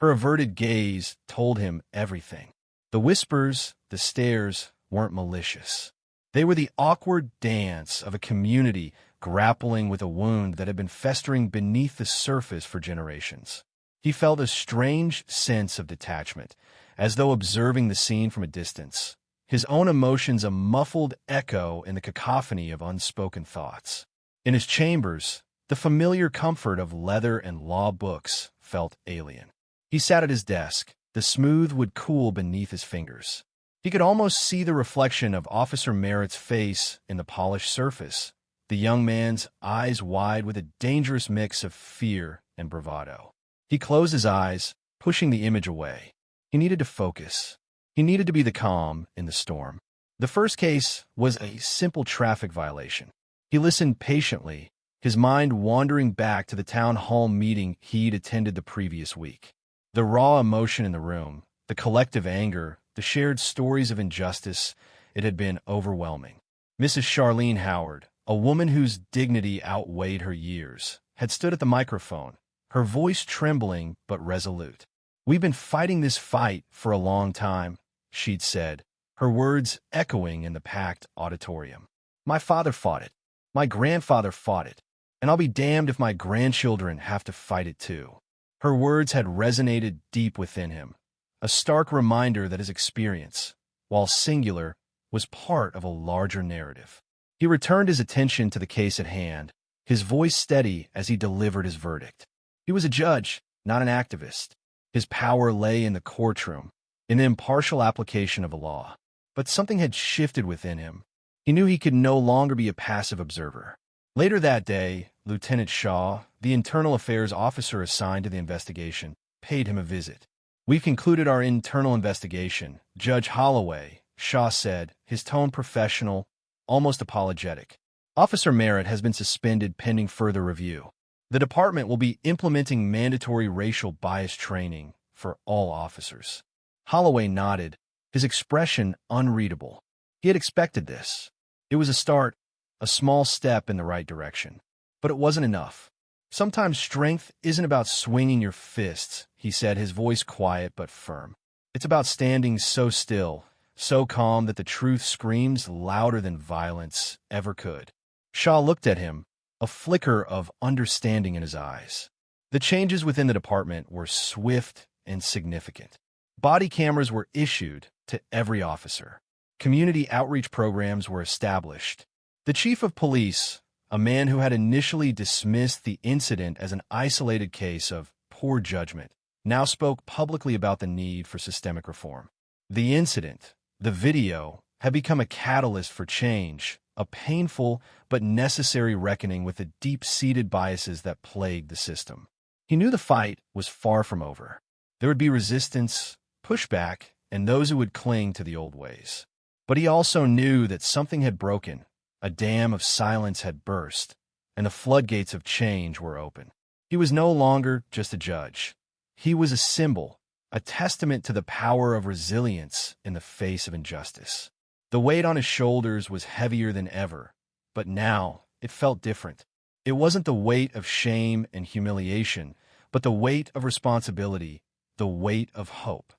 Her averted gaze told him everything. The whispers, the stares, weren't malicious. They were the awkward dance of a community grappling with a wound that had been festering beneath the surface for generations. He felt a strange sense of detachment, as though observing the scene from a distance, his own emotions a muffled echo in the cacophony of unspoken thoughts. In his chambers, the familiar comfort of leather and law books felt alien. He sat at his desk, the smooth wood cool beneath his fingers. He could almost see the reflection of Officer Merritt's face in the polished surface, the young man's eyes wide with a dangerous mix of fear and bravado. He closed his eyes, pushing the image away. He needed to focus. He needed to be the calm in the storm. The first case was a simple traffic violation. He listened patiently, his mind wandering back to the town hall meeting he'd attended the previous week. The raw emotion in the room, the collective anger, the shared stories of injustice, it had been overwhelming. Mrs. Charlene Howard, a woman whose dignity outweighed her years, had stood at the microphone, her voice trembling but resolute. "We've been fighting this fight for a long time," she'd said, her words echoing in the packed auditorium. "My father fought it. My grandfather fought it. And I'll be damned if my grandchildren have to fight it too." Her words had resonated deep within him, a stark reminder that his experience, while singular, was part of a larger narrative. He returned his attention to the case at hand, his voice steady as he delivered his verdict. He was a judge, not an activist. His power lay in the courtroom, in the impartial application of the law. But something had shifted within him. He knew he could no longer be a passive observer. Later that day, Lieutenant Shaw, the internal affairs officer assigned to the investigation, paid him a visit. "We've concluded our internal investigation, Judge Holloway," Shaw said, his tone professional, almost apologetic. Officer Merritt has been suspended pending further review. The department will be implementing mandatory racial bias training for all officers. Holloway nodded, his expression unreadable. He had expected this. It was a start, a small step in the right direction. But it wasn't enough. Sometimes strength isn't about swinging your fists, he said, his voice quiet but firm. It's about standing so still, so calm that the truth screams louder than violence ever could. Shaw looked at him, a flicker of understanding in his eyes. The changes within the department were swift and significant. Body cameras were issued to every officer. Community outreach programs were established. The chief of police, a man who had initially dismissed the incident as an isolated case of poor judgment, now spoke publicly about the need for systemic reform. The incident, the video, had become a catalyst for change, a painful but necessary reckoning with the deep-seated biases that plagued the system. He knew the fight was far from over. There would be resistance, pushback, and those who would cling to the old ways. But he also knew that something had broken, a dam of silence had burst, and the floodgates of change were open. He was no longer just a judge. He was a symbol, a testament to the power of resilience in the face of injustice. The weight on his shoulders was heavier than ever, but now it felt different. It wasn't the weight of shame and humiliation, but the weight of responsibility, the weight of hope.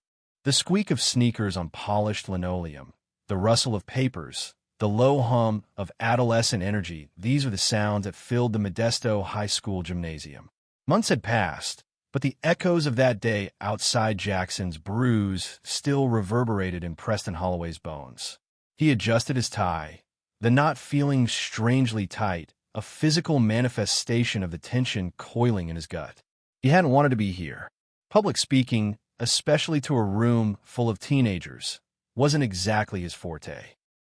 The squeak of sneakers on polished linoleum, the rustle of papers, the low hum of adolescent energy, these were the sounds that filled the Modesto High School gymnasium. Months had passed, but the echoes of that day outside Jackson's Brews still reverberated in Preston Holloway's bones. He adjusted his tie, the knot feeling strangely tight, a physical manifestation of the tension coiling in his gut. He hadn't wanted to be here. Public speaking, especially to a room full of teenagers, wasn't exactly his forte.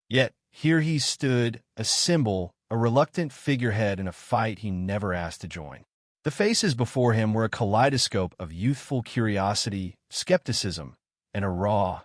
Yet, here he stood, a symbol, a reluctant figurehead in a fight he never asked to join. The faces before him were a kaleidoscope of youthful curiosity, skepticism, and a raw,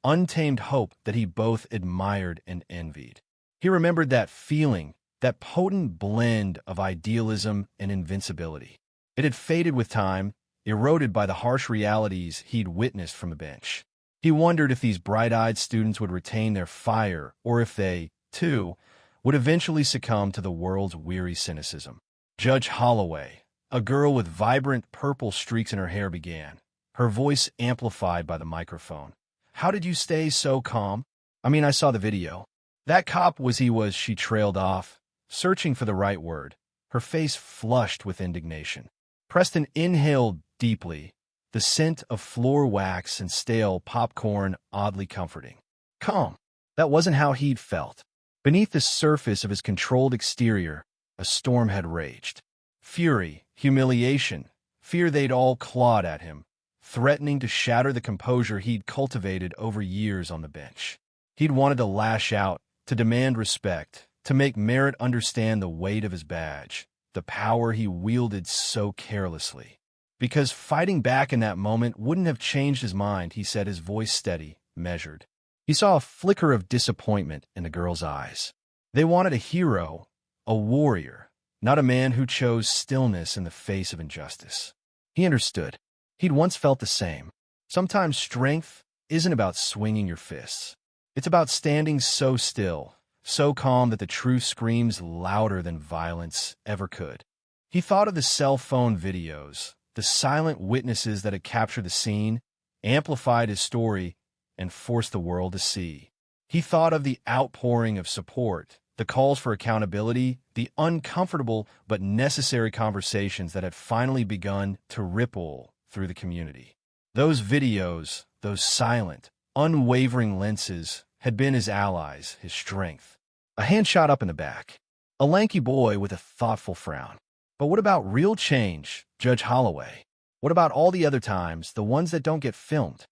untamed hope that he both admired and envied. He remembered that feeling, that potent blend of idealism and invincibility. It had faded with time, eroded by the harsh realities he'd witnessed from the bench. He wondered if these bright-eyed students would retain their fire, or if they, too, would eventually succumb to the world's weary cynicism. Judge Holloway, a girl with vibrant purple streaks in her hair, began, her voice amplified by the microphone. "How did you stay so calm? I saw the video." "That cop was," she trailed off, searching for the right word, her face flushed with indignation. Preston inhaled deeply, the scent of floor wax and stale popcorn oddly comforting. Calm. That wasn't how he'd felt. Beneath the surface of his controlled exterior, a storm had raged. Fury, humiliation, fear they'd all clawed at him, threatening to shatter the composure he'd cultivated over years on the bench. He'd wanted to lash out, to demand respect, to make Merritt understand the weight of his badge, the power he wielded so carelessly. Because fighting back in that moment wouldn't have changed his mind, he said, his voice steady, measured. He saw a flicker of disappointment in the girl's eyes. They wanted a hero, a warrior, not a man who chose stillness in the face of injustice. He understood. He'd once felt the same. Sometimes strength isn't about swinging your fists. It's about standing so still, so calm that the truth screams louder than violence ever could. He thought of the cell phone videos, the silent witnesses that had captured the scene, amplified his story, and forced the world to see. He thought of the outpouring of support, the calls for accountability, the uncomfortable but necessary conversations that had finally begun to ripple through the community. Those videos, those silent, unwavering lenses, had been his allies, his strength. A hand shot up in the back. A lanky boy with a thoughtful frown. But what about real change, Judge Holloway? What about all the other times, the ones that don't get filmed?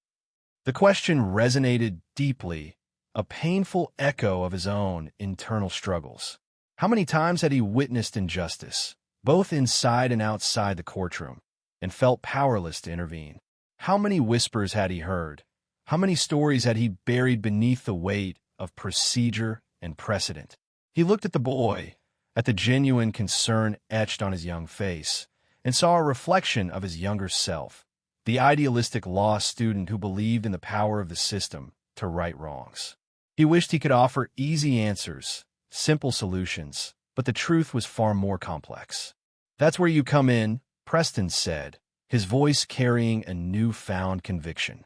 The question resonated deeply, a painful echo of his own internal struggles. How many times had he witnessed injustice, both inside and outside the courtroom, and felt powerless to intervene? How many whispers had he heard? How many stories had he buried beneath the weight of procedure and precedent? He looked at the boy, at the genuine concern etched on his young face, and saw a reflection of his younger self, the idealistic law student who believed in the power of the system to right wrongs. He wished he could offer easy answers, simple solutions, but the truth was far more complex. "That's where you come in," Preston said, his voice carrying a newfound conviction.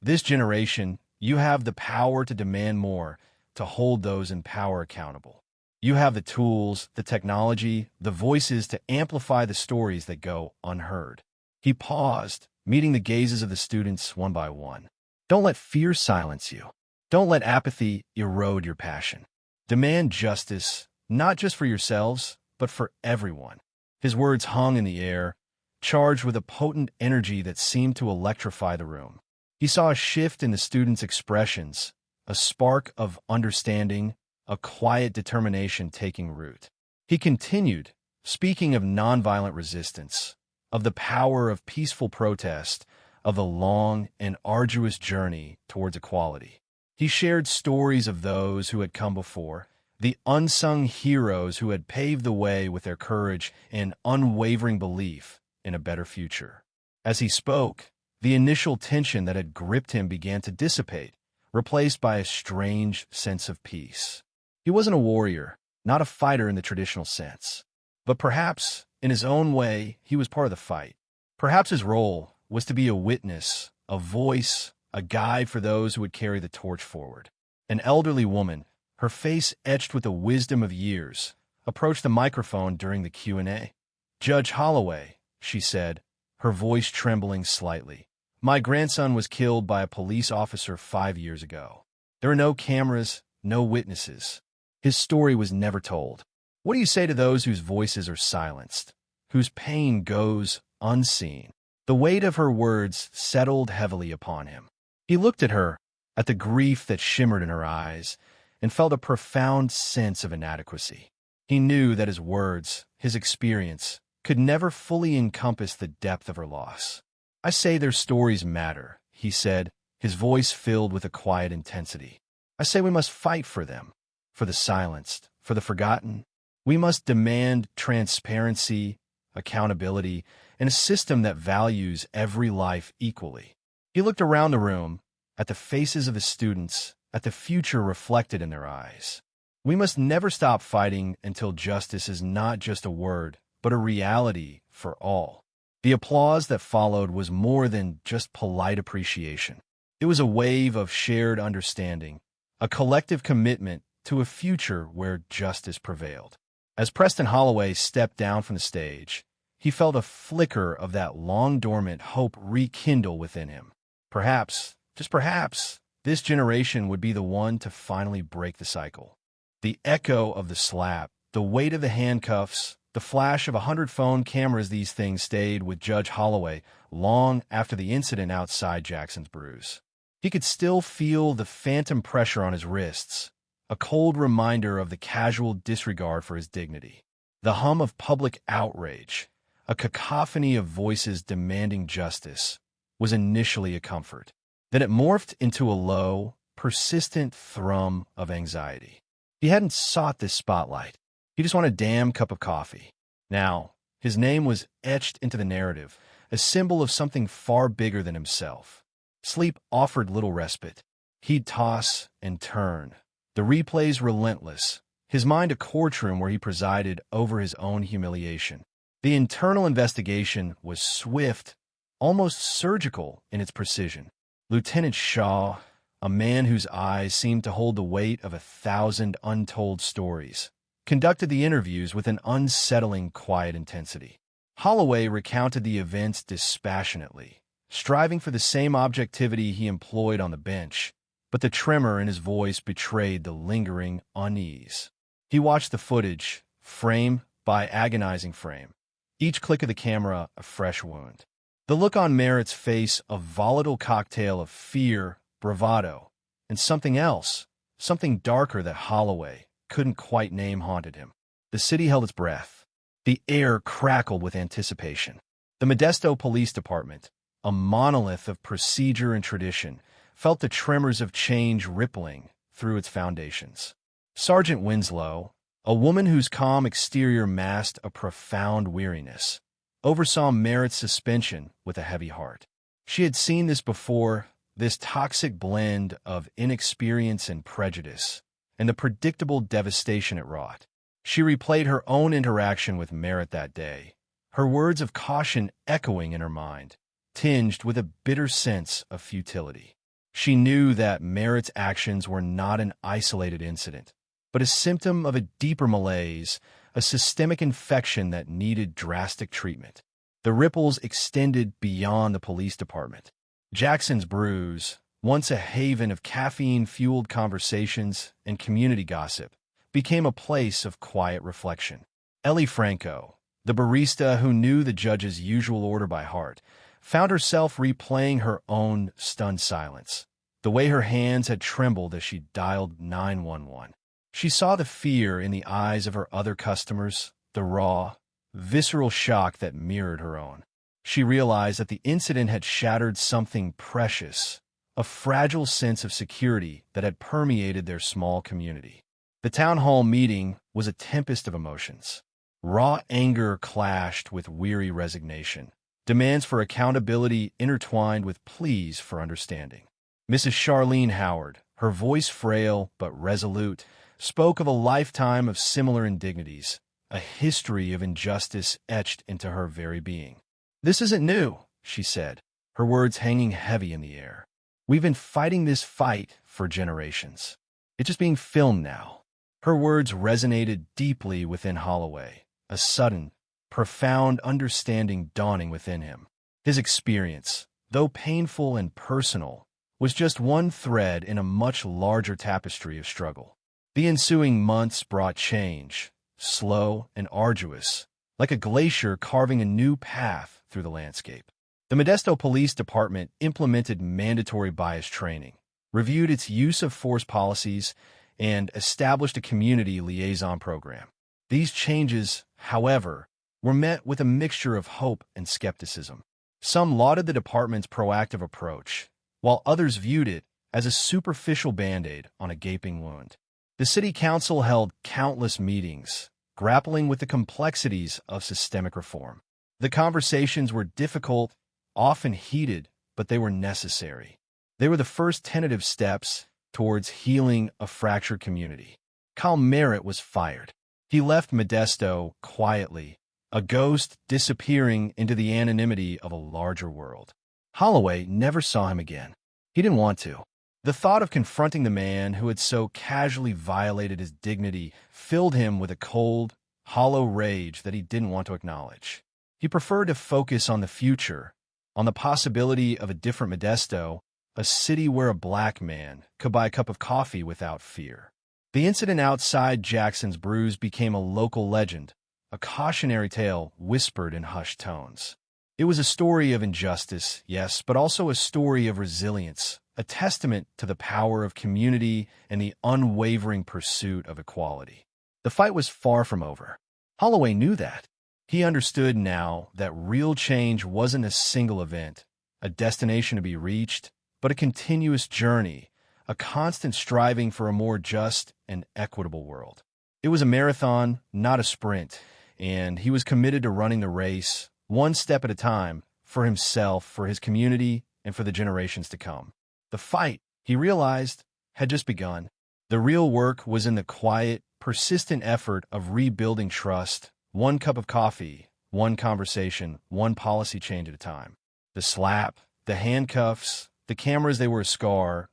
This generation, you have the power to demand more, to hold those in power accountable. You have the tools, the technology, the voices to amplify the stories that go unheard. He paused, meeting the gazes of the students one by one. Don't let fear silence you. Don't let apathy erode your passion. Demand justice, not just for yourselves, but for everyone. His words hung in the air, charged with a potent energy that seemed to electrify the room. He saw a shift in the students' expressions, a spark of understanding, a quiet determination taking root. He continued, speaking of nonviolent resistance, of the power of peaceful protest, of the long and arduous journey towards equality. He shared stories of those who had come before, the unsung heroes who had paved the way with their courage and unwavering belief in a better future. As he spoke, the initial tension that had gripped him began to dissipate, replaced by a strange sense of peace. He wasn't a warrior, not a fighter in the traditional sense. But perhaps, in his own way, he was part of the fight. Perhaps his role was to be a witness, a voice, a guide for those who would carry the torch forward. An elderly woman, her face etched with the wisdom of years, approached the microphone during the Q&A. "Judge Holloway," she said, her voice trembling slightly. "My grandson was killed by a police officer 5 years ago. There are no cameras, no witnesses. His story was never told. What do you say to those whose voices are silenced, whose pain goes unseen?" The weight of her words settled heavily upon him. He looked at her, at the grief that shimmered in her eyes, and felt a profound sense of inadequacy. He knew that his words, his experience, could never fully encompass the depth of her loss. "I say their stories matter," he said, his voice filled with a quiet intensity. "I say we must fight for them, for the silenced, for the forgotten. We must demand transparency, accountability, and a system that values every life equally." He looked around the room, at the faces of his students, at the future reflected in their eyes. "We must never stop fighting until justice is not just a word, but a reality for all." The applause that followed was more than just polite appreciation. It was a wave of shared understanding, a collective commitment to a future where justice prevailed. As Preston Holloway stepped down from the stage, he felt a flicker of that long-dormant hope rekindle within him. Perhaps, just perhaps, this generation would be the one to finally break the cycle. The echo of the slap, the weight of the handcuffs, the flash of 100 phone cameras, these things stayed with Judge Holloway long after the incident outside Jackson's Brews. He could still feel the phantom pressure on his wrists, a cold reminder of the casual disregard for his dignity. The hum of public outrage, a cacophony of voices demanding justice, was initially a comfort. Then it morphed into a low, persistent thrum of anxiety. He hadn't sought this spotlight. He just wanted a damn cup of coffee. Now, his name was etched into the narrative, a symbol of something far bigger than himself. Sleep offered little respite. He'd toss and turn, the replays relentless, his mind a courtroom where he presided over his own humiliation. The internal investigation was swift, almost surgical in its precision. Lieutenant Shaw, a man whose eyes seemed to hold the weight of 1,000 untold stories, conducted the interviews with an unsettling quiet intensity. Holloway recounted the events dispassionately, striving for the same objectivity he employed on the bench, but the tremor in his voice betrayed the lingering unease. He watched the footage, frame by agonizing frame, each click of the camera a fresh wound. The look on Merritt's face a volatile cocktail of fear, bravado, and something else, something darker that Holloway couldn't quite name haunted him. The city held its breath. The air crackled with anticipation. The Modesto Police Department, a monolith of procedure and tradition, felt the tremors of change rippling through its foundations. Sergeant Winslow, a woman whose calm exterior masked a profound weariness, oversaw Merritt's suspension with a heavy heart. She had seen this before, this toxic blend of inexperience and prejudice, and the predictable devastation it wrought. She replayed her own interaction with Merritt that day, her words of caution echoing in her mind, tinged with a bitter sense of futility. She knew that Merritt's actions were not an isolated incident, but a symptom of a deeper malaise, a systemic infection that needed drastic treatment. The ripples extended beyond the police department. Jackson's Brews, once a haven of caffeine-fueled conversations and community gossip, became a place of quiet reflection. Ellie Franco, the barista who knew the judge's usual order by heart, found herself replaying her own stunned silence, the way her hands had trembled as she dialed 911. She saw the fear in the eyes of her other customers, the raw, visceral shock that mirrored her own. She realized that the incident had shattered something precious, a fragile sense of security that had permeated their small community. The town hall meeting was a tempest of emotions. Raw anger clashed with weary resignation, demands for accountability intertwined with pleas for understanding. Mrs. Charlene Howard, her voice frail but resolute, spoke of a lifetime of similar indignities, a history of injustice etched into her very being. "This isn't new," she said, her words hanging heavy in the air. "We've been fighting this fight for generations. It's just being filmed now." Her words resonated deeply within Holloway, a sudden, profound understanding dawning within him. His experience, though painful and personal, was just one thread in a much larger tapestry of struggle. The ensuing months brought change, slow and arduous, like a glacier carving a new path through the landscape. The Modesto Police Department implemented mandatory bias training, reviewed its use of force policies, and established a community liaison program. These changes, however, were met with a mixture of hope and skepticism. Some lauded the department's proactive approach, while others viewed it as a superficial Band-Aid on a gaping wound. The city council held countless meetings, grappling with the complexities of systemic reform. The conversations were difficult, often heated, but they were necessary. They were the first tentative steps towards healing a fractured community. Kyle Merritt was fired. He left Modesto quietly, a ghost disappearing into the anonymity of a larger world. Holloway never saw him again. He didn't want to. The thought of confronting the man who had so casually violated his dignity filled him with a cold, hollow rage that he didn't want to acknowledge. He preferred to focus on the future, on the possibility of a different Modesto, a city where a black man could buy a cup of coffee without fear. The incident outside Jackson's Brews became a local legend, a cautionary tale whispered in hushed tones. It was a story of injustice, yes, but also a story of resilience, a testament to the power of community and the unwavering pursuit of equality. The fight was far from over. Holloway knew that. He understood now that real change wasn't a single event, a destination to be reached, but a continuous journey, a constant striving for a more just and equitable world. It was a marathon, not a sprint, and he was committed to running the race, one step at a time, for himself, for his community, and for the generations to come. The fight, he realized, had just begun. The real work was in the quiet, persistent effort of rebuilding trust, one cup of coffee, one conversation, one policy change at a time. The slap, the handcuffs, the cameras, they were a scar,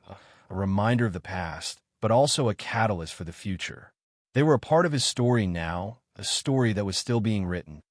a reminder of the past, but also a catalyst for the future. They were a part of his story now, a story that was still being written.